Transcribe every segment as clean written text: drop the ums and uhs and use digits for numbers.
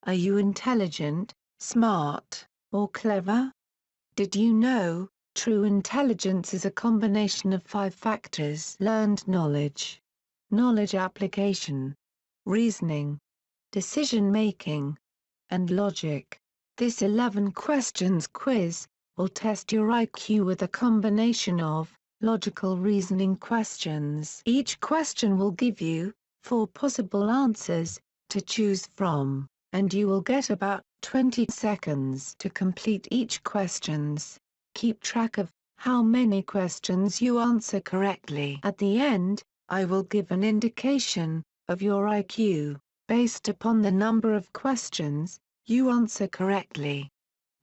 Are you intelligent, smart, or clever? Did you know, true intelligence is a combination of 5 factors: learned knowledge, knowledge application, reasoning, decision-making, and logic. This 11 questions quiz will test your IQ with a combination of logical reasoning questions. Each question will give you 4 possible answers to choose from, and you will get about 20 seconds to complete each questions. Keep track of how many questions you answer correctly. At the end, I will give an indication of your IQ based upon the number of questions you answer correctly.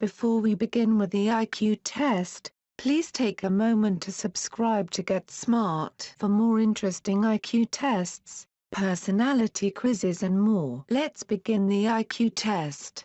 Before we begin with the IQ test, please take a moment to subscribe to Get Smart for more interesting IQ tests, personality quizzes and more. Let's begin the IQ test.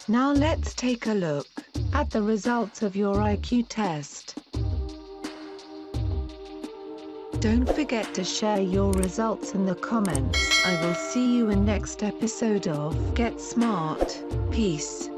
Now let's take a look at the results of your IQ test. Don't forget to share your results in the comments. I will see you in next episode of Get Smart. Peace.